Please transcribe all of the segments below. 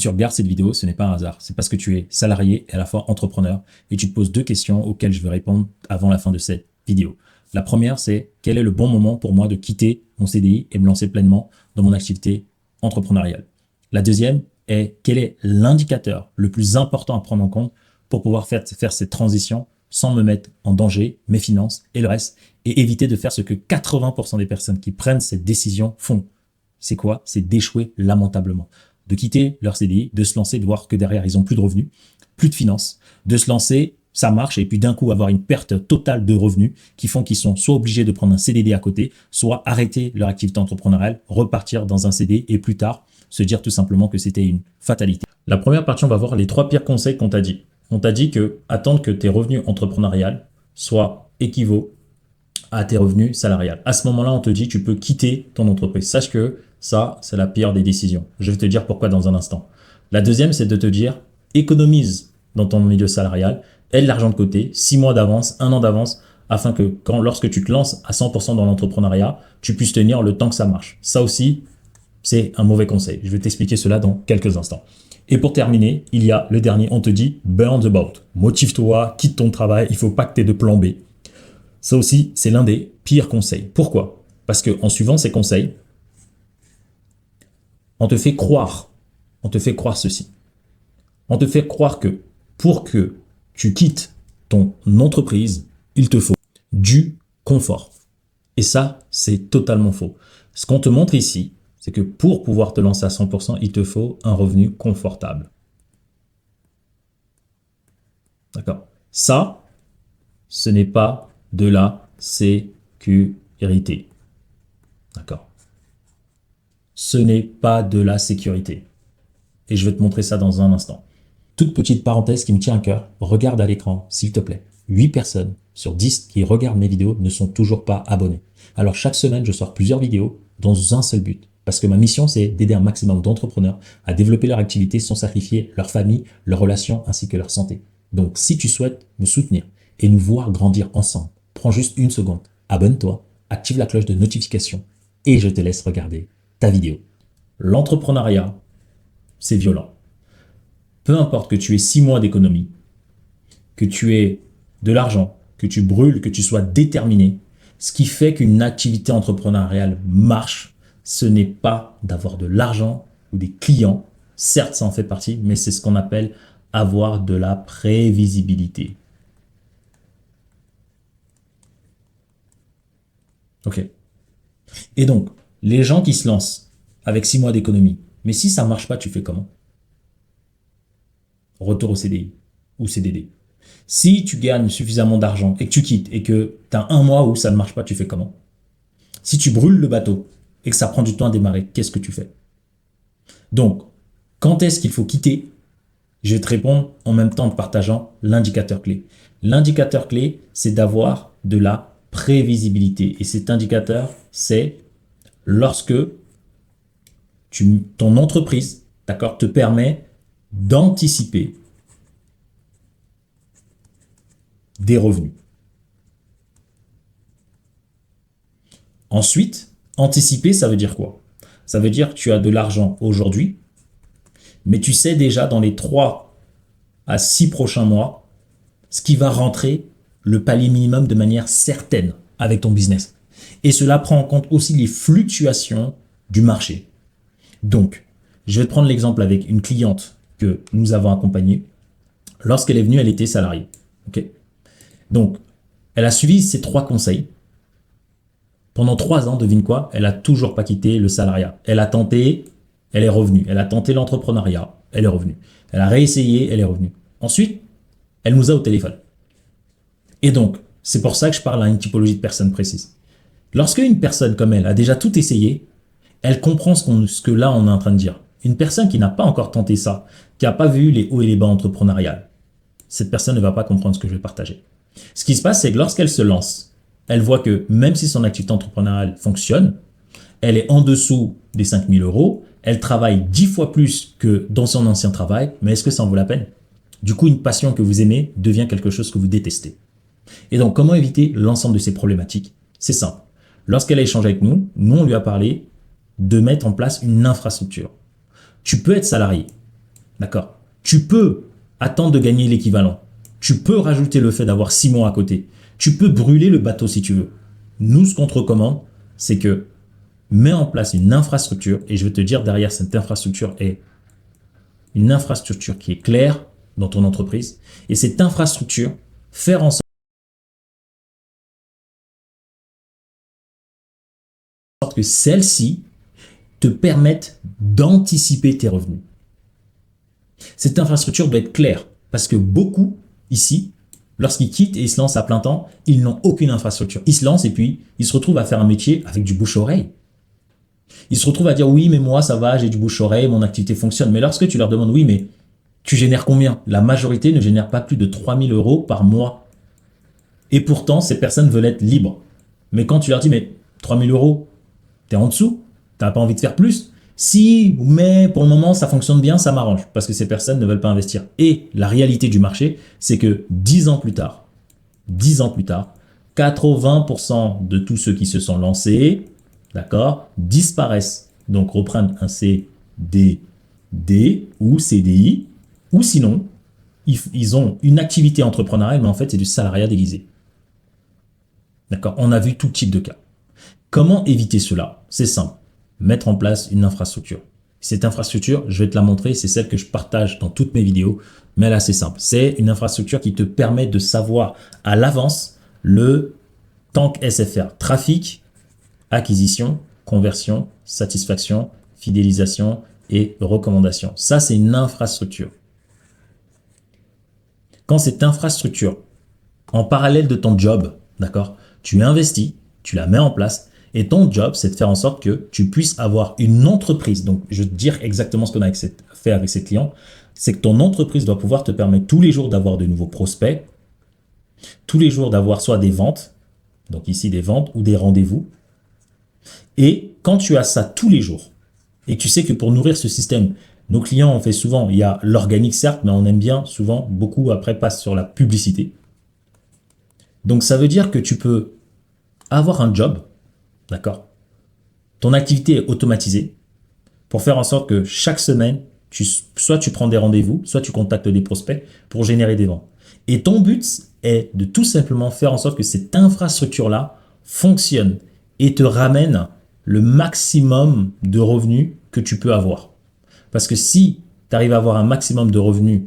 tu regardes cette vidéo, ce n'est pas un hasard. C'est parce que tu es salarié et à la fois entrepreneur et tu te poses deux questions auxquelles je vais répondre avant la fin de cette vidéo. La première, c'est quel est le bon moment pour moi de quitter mon CDI et me lancer pleinement dans mon activité entrepreneuriale. La deuxième est quel est l'indicateur le plus important à prendre en compte pour pouvoir faire cette transition sans me mettre en danger, mes finances et le reste, et éviter de faire ce que 80% des personnes qui prennent cette décision font. C'est quoi? C'est d'échouer lamentablement. De quitter leur CDI, de se lancer, de voir que derrière, ils n'ont plus de revenus, plus de finances, de se lancer, ça marche, et puis d'un coup, avoir une perte totale de revenus qui font qu'ils sont soit obligés de prendre un CDD à côté, soit arrêter leur activité entrepreneuriale, repartir dans un CDI, et plus tard, se dire tout simplement que c'était une fatalité. La première partie, on va voir les 3 pires conseils qu'on t'a dit. On t'a dit que attendre que tes revenus entrepreneuriaux soient équivalents à tes revenus salariales. À ce moment-là, on te dit tu peux quitter ton entreprise. Sache que ça, c'est la pire des décisions. Je vais te dire pourquoi dans un instant. La deuxième, c'est de te dire économise dans ton milieu salarial, aide l'argent de côté, 6 mois d'avance, 1 an d'avance, afin que lorsque tu te lances à 100% dans l'entrepreneuriat, tu puisses tenir le temps que ça marche. Ça aussi, c'est un mauvais conseil. Je vais t'expliquer cela dans quelques instants. Et pour terminer, il y a le dernier, on te dit burn the boat. Motive-toi, quitte ton travail, il ne faut pas que tu aies de plan B. Ça aussi, c'est l'un des pires conseils. Pourquoi? Parce qu'en suivant ces conseils, on te fait croire ceci. On te fait croire que pour que tu quittes ton entreprise, il te faut du confort. Et ça, c'est totalement faux. Ce qu'on te montre ici, c'est que pour pouvoir te lancer à 100%, il te faut un revenu confortable. D'accord? Ça, ce n'est pas de la sécurité. D'accord? Ce n'est pas de la sécurité. Et je vais te montrer ça dans un instant. Toute petite parenthèse qui me tient à cœur, regarde à l'écran, s'il te plaît. 8 personnes sur 10 qui regardent mes vidéos ne sont toujours pas abonnés. Alors chaque semaine, je sors plusieurs vidéos dans un seul but. Parce que ma mission, c'est d'aider un maximum d'entrepreneurs à développer leur activité sans sacrifier leur famille, leurs relations ainsi que leur santé. Donc, si tu souhaites me soutenir et nous voir grandir ensemble, prends juste une seconde, abonne-toi, active la cloche de notification et je te laisse regarder ta vidéo. L'entrepreneuriat, c'est violent. Peu importe que tu aies 6 mois d'économie, que tu aies de l'argent, que tu brûles, que tu sois déterminé, ce qui fait qu'une activité entrepreneuriale marche, ce n'est pas d'avoir de l'argent ou des clients. Certes, ça en fait partie, mais c'est ce qu'on appelle avoir de la prévisibilité. Ok. Et donc, les gens qui se lancent avec 6 mois d'économie, mais si ça ne marche pas, tu fais comment? Retour au CDI ou CDD. Si tu gagnes suffisamment d'argent et que tu quittes et que tu as 1 mois où ça ne marche pas, tu fais comment? Si tu brûles le bateau et que ça prend du temps à démarrer, qu'est-ce que tu fais? Donc, quand est-ce qu'il faut quitter? Je vais te répondre en même temps en te partageant l'indicateur clé. L'indicateur clé, c'est d'avoir de la prévisibilité. Et cet indicateur, c'est lorsque ton entreprise, d'accord, te permet d'anticiper des revenus. Ensuite, anticiper, ça veut dire quoi? Ça veut dire que tu as de l'argent aujourd'hui, mais tu sais déjà dans les 3 à 6 prochains mois ce qui va rentrer le palier minimum de manière certaine avec ton business. Et cela prend en compte aussi les fluctuations du marché. Donc, je vais te prendre l'exemple avec une cliente que nous avons accompagnée. Lorsqu'elle est venue, elle était salariée. Okay? Donc, elle a suivi ces 3 conseils. Pendant 3 ans, devine quoi? Elle n'a toujours pas quitté le salariat. Elle a tenté, elle est revenue. Elle a tenté l'entrepreneuriat, elle est revenue. Elle a réessayé, elle est revenue. Ensuite, elle nous a au téléphone. Et donc, c'est pour ça que je parle à une typologie de personnes précise. Lorsque une personne comme elle a déjà tout essayé, elle comprend ce que là on est en train de dire. Une personne qui n'a pas encore tenté ça, qui n'a pas vu les hauts et les bas entrepreneuriales, cette personne ne va pas comprendre ce que je vais partager. Ce qui se passe, c'est que lorsqu'elle se lance, elle voit que même si son activité entrepreneuriale fonctionne, elle est en dessous des 5 000 €, elle travaille 10 fois plus que dans son ancien travail, mais est-ce que ça en vaut la peine? Du coup, une passion que vous aimez devient quelque chose que vous détestez. Et donc, comment éviter l'ensemble de ces problématiques? C'est simple. Lorsqu'elle a échangé avec nous, on lui a parlé de mettre en place une infrastructure. Tu peux être salarié, D'accord? Tu peux attendre de gagner l'équivalent. Tu peux rajouter le fait d'avoir 6 mois à côté. Tu peux brûler le bateau si tu veux. Nous, ce qu'on te recommande, c'est que mets en place une infrastructure, et je vais te dire derrière cette infrastructure est une infrastructure qui est claire dans ton entreprise, et cette infrastructure, faire en sorte que celle-ci te permette d'anticiper tes revenus. Cette infrastructure doit être claire, parce que beaucoup, ici, lorsqu'ils quittent et ils se lancent à plein temps, ils n'ont aucune infrastructure. Ils se lancent et puis ils se retrouvent à faire un métier avec du bouche-oreille. Ils se retrouvent à dire oui, mais moi ça va, j'ai du bouche-oreille, mon activité fonctionne. Mais lorsque tu leur demandes oui, mais tu génères combien? La majorité ne génère pas plus de 3 000 € par mois. Et pourtant, ces personnes veulent être libres. Mais quand tu leur dis mais 3 000 €, t'es en dessous, t'as pas envie de faire plus? Si, mais pour le moment ça fonctionne bien, ça m'arrange. Parce que ces personnes ne veulent pas investir. Et la réalité du marché, c'est que 10 ans plus tard, 80% de tous ceux qui se sont lancés, d'accord, disparaissent. Donc reprennent un CDD ou CDI, ou sinon, ils ont une activité entrepreneuriale, mais en fait, c'est du salariat déguisé. D'accord? On a vu tout type de cas. Comment éviter cela? C'est simple. Mettre en place une infrastructure. Cette infrastructure, je vais te la montrer, c'est celle que je partage dans toutes mes vidéos, mais là, c'est simple. C'est une infrastructure qui te permet de savoir à l'avance le tank SFR, trafic, acquisition, conversion, satisfaction, fidélisation et recommandation. Ça, c'est une infrastructure. Quand cette infrastructure, en parallèle de ton job, d'accord, tu investis, tu la mets en place, et ton job, c'est de faire en sorte que tu puisses avoir une entreprise. Donc, je vais te dire exactement ce qu'on a fait avec ces clients. C'est que ton entreprise doit pouvoir te permettre tous les jours d'avoir de nouveaux prospects, tous les jours d'avoir soit des ventes, donc ici des ventes ou des rendez-vous. Et quand tu as ça tous les jours, et tu sais que pour nourrir ce système, nos clients, on fait souvent, il y a l'organique certes, mais on aime bien souvent, beaucoup après passe sur la publicité. Donc ça veut dire que tu peux avoir un job, d'accord? Ton activité est automatisée pour faire en sorte que chaque semaine, soit tu prends des rendez-vous, soit tu contactes des prospects pour générer des ventes. Et ton but est de tout simplement faire en sorte que cette infrastructure-là fonctionne et te ramène le maximum de revenus que tu peux avoir. Parce que si tu arrives à avoir un maximum de revenus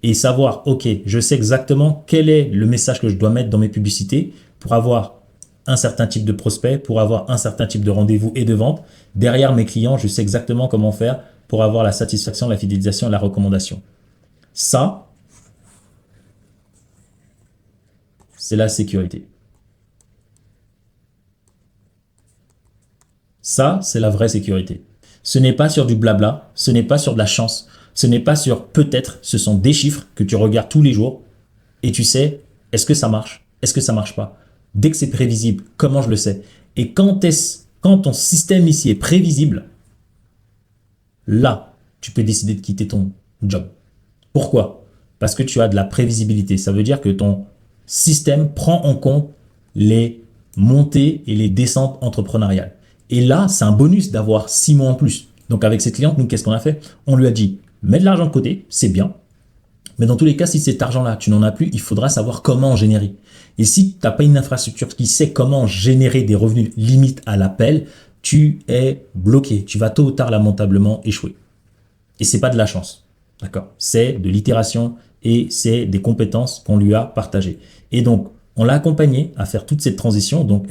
et savoir, ok, je sais exactement quel est le message que je dois mettre dans mes publicités pour avoir un certain type de prospect, pour avoir un certain type de rendez-vous et de vente. Derrière mes clients, je sais exactement comment faire pour avoir la satisfaction, la fidélisation et la recommandation. Ça, c'est la sécurité. Ça, c'est la vraie sécurité. Ce n'est pas sur du blabla, ce n'est pas sur de la chance, ce n'est pas sur peut-être, ce sont des chiffres que tu regardes tous les jours et tu sais, est-ce que ça marche? Est-ce que ça marche pas? Dès que c'est prévisible, comment je le sais? Et quand ton système ici est prévisible, là, tu peux décider de quitter ton job. Pourquoi? Parce que tu as de la prévisibilité. Ça veut dire que ton système prend en compte les montées et les descentes entrepreneuriales. Et là, c'est un bonus d'avoir 6 mois en plus. Donc avec cette cliente, nous, qu'est-ce qu'on a fait? On lui a dit, mets de l'argent de côté, c'est bien. Mais dans tous les cas, si cet argent-là, tu n'en as plus, il faudra savoir comment en générer. Et si tu n'as pas une infrastructure qui sait comment générer des revenus limite à l'appel, tu es bloqué. Tu vas tôt ou tard lamentablement échouer. Et c'est pas de la chance. D'accord? C'est de l'itération et c'est des compétences qu'on lui a partagées. Et donc, on l'a accompagné à faire toute cette transition. Donc,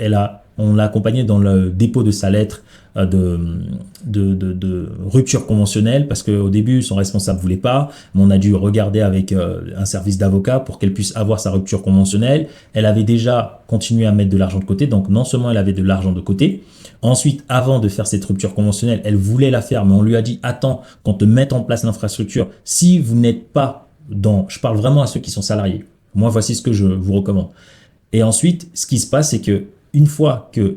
on l'a accompagné dans le dépôt de sa lettre de rupture conventionnelle parce qu'au début, son responsable voulait pas. Mais on a dû regarder avec un service d'avocat pour qu'elle puisse avoir sa rupture conventionnelle. Elle avait déjà continué à mettre de l'argent de côté. Donc, non seulement elle avait de l'argent de côté. Ensuite, avant de faire cette rupture conventionnelle, elle voulait la faire, mais on lui a dit, attends, qu'on te mette en place l'infrastructure. Si vous n'êtes pas je parle vraiment à ceux qui sont salariés. Moi, voici ce que je vous recommande. Et ensuite, ce qui se passe, c'est que une fois que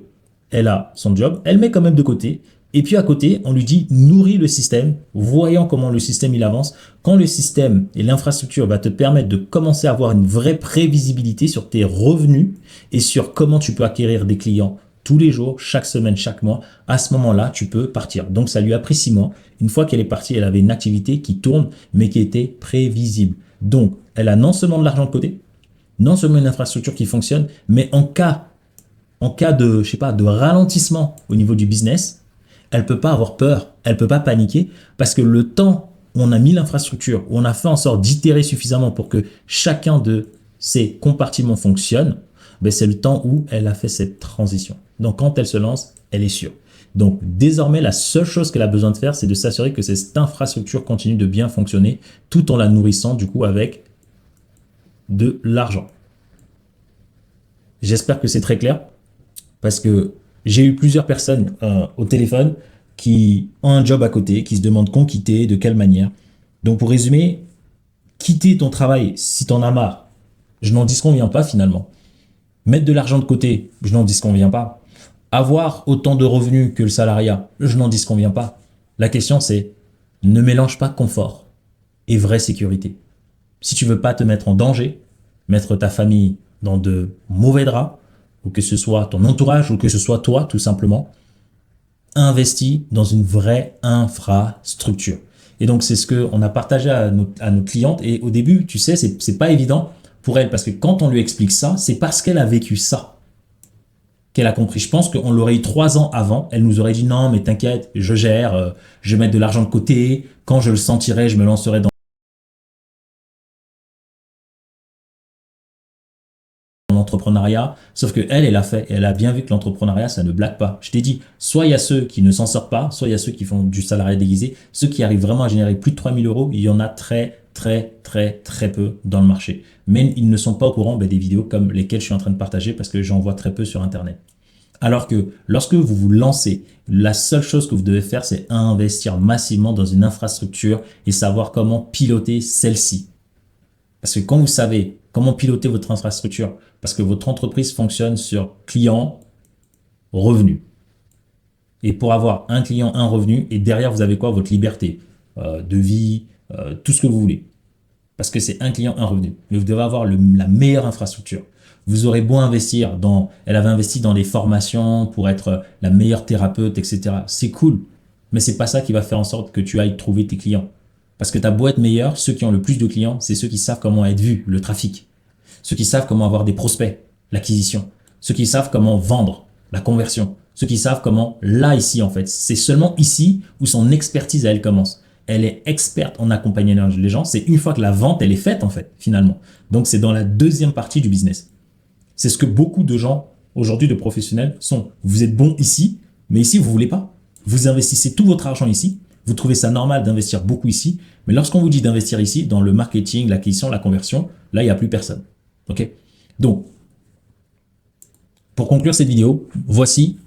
elle a son job, elle met quand même de côté. Et puis à côté, on lui dit, nourris le système, voyant comment le système il avance. Quand le système et l'infrastructure va te permettre de commencer à avoir une vraie prévisibilité sur tes revenus et sur comment tu peux acquérir des clients tous les jours, chaque semaine, chaque mois. À ce moment-là, tu peux partir. Donc, ça lui a pris 6 mois. Une fois qu'elle est partie, elle avait une activité qui tourne, mais qui était prévisible. Donc, elle a non seulement de l'argent de côté, non seulement une infrastructure qui fonctionne, mais en cas de, je sais pas, de ralentissement au niveau du business, elle peut pas avoir peur, elle peut pas paniquer parce que le temps où on a mis l'infrastructure, où on a fait en sorte d'itérer suffisamment pour que chacun de ces compartiments fonctionne, ben c'est le temps où elle a fait cette transition. Donc quand elle se lance, elle est sûre. Donc désormais, la seule chose qu'elle a besoin de faire, c'est de s'assurer que cette infrastructure continue de bien fonctionner tout en la nourrissant du coup avec de l'argent. J'espère que c'est très clair parce que j'ai eu plusieurs personnes au téléphone qui ont un job à côté, qui se demandent qu'on quitter, de quelle manière. Donc pour résumer, quitter ton travail si t'en as marre, je n'en disconviens pas finalement. Mettre de l'argent de côté, je n'en disconviens pas. Avoir autant de revenus que le salariat, je n'en disconviens pas. La question c'est, ne mélange pas confort et vraie sécurité. Si tu veux pas te mettre en danger, mettre ta famille dans de mauvais draps, ou que ce soit ton entourage, ou que ce soit toi tout simplement, investis dans une vraie infrastructure. Et donc c'est ce qu'on a partagé à nos clientes. Et au début, tu sais, c'est pas évident pour elle, parce que quand on lui explique ça, c'est parce qu'elle a vécu ça qu'elle a compris. Je pense qu'on l'aurait eu 3 ans avant, elle nous aurait dit non mais t'inquiète, je gère, je vais mettre de l'argent de côté, quand je le sentirai, je me lancerai dans l'entrepreneuriat. Sauf que elle a fait, elle a bien vu que l'entrepreneuriat, ça ne blague pas. Je t'ai dit, soit il y a ceux qui ne s'en sortent pas, soit il y a ceux qui font du salariat déguisé. Ceux qui arrivent vraiment à générer plus de 3 000 euros, il y en a très peu dans le marché. Mais ils ne sont pas au courant des vidéos comme lesquelles je suis en train de partager parce que j'en vois très peu sur Internet. Alors que lorsque vous vous lancez, la seule chose que vous devez faire, c'est investir massivement dans une infrastructure et savoir comment piloter celle-ci. Parce que quand vous savez comment piloter votre infrastructure, parce que votre entreprise fonctionne sur client, revenu. Et pour avoir un client, un revenu, et derrière, vous avez quoi? Votre liberté de vie, tout ce que vous voulez. Parce que c'est un client, un revenu. Mais vous devez avoir la meilleure infrastructure. Vous aurez beau investir dans... Elle avait investi dans les formations pour être la meilleure thérapeute, etc. C'est cool. Mais c'est pas ça qui va faire en sorte que tu ailles trouver tes clients. Parce que t'as beau être meilleur, ceux qui ont le plus de clients, c'est ceux qui savent comment être vus, le trafic. Ceux qui savent comment avoir des prospects, l'acquisition. Ceux qui savent comment vendre, la conversion. Ceux qui savent comment, là, ici, en fait. C'est seulement ici où son expertise, elle commence. Elle est experte en accompagnant les gens. C'est une fois que la vente, elle est faite, en fait, finalement. Donc, c'est dans la deuxième partie du business. C'est ce que beaucoup de gens, aujourd'hui, de professionnels, sont. Vous êtes bon ici, mais ici, vous voulez pas. Vous investissez tout votre argent ici. Vous trouvez ça normal d'investir beaucoup ici. Mais lorsqu'on vous dit d'investir ici, dans le marketing, l'acquisition, la conversion, là, il n'y a plus personne. OK? Donc, pour conclure cette vidéo, voici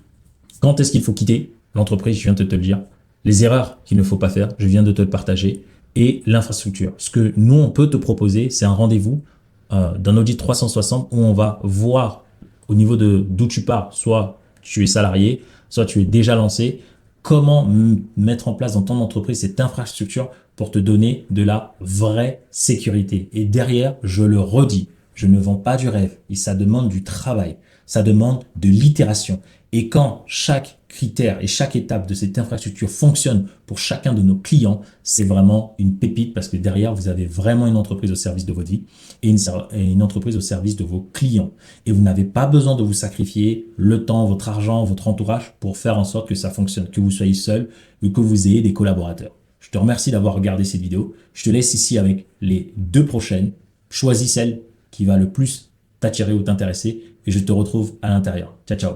quand est-ce qu'il faut quitter l'entreprise, je viens de te le dire. Les erreurs qu'il ne faut pas faire, je viens de te le partager. Et l'infrastructure. Ce que nous, on peut te proposer, c'est un rendez-vous d'un audit 360 où on va voir au niveau d'où tu pars, soit tu es salarié, soit tu es déjà lancé, comment mettre en place dans ton entreprise cette infrastructure pour te donner de la vraie sécurité. Et derrière, je le redis, je ne vends pas du rêve et ça demande du travail, ça demande de l'itération. Et quand chaque critère et chaque étape de cette infrastructure fonctionne pour chacun de nos clients, c'est vraiment une pépite parce que derrière, vous avez vraiment une entreprise au service de votre vie et une entreprise au service de vos clients. Et vous n'avez pas besoin de vous sacrifier le temps, votre argent, votre entourage pour faire en sorte que ça fonctionne, que vous soyez seul ou que vous ayez des collaborateurs. Je te remercie d'avoir regardé cette vidéo. Je te laisse ici avec les 2 prochaines. Choisis celle qui va le plus t'attirer ou t'intéresser et je te retrouve à l'intérieur. Ciao, ciao.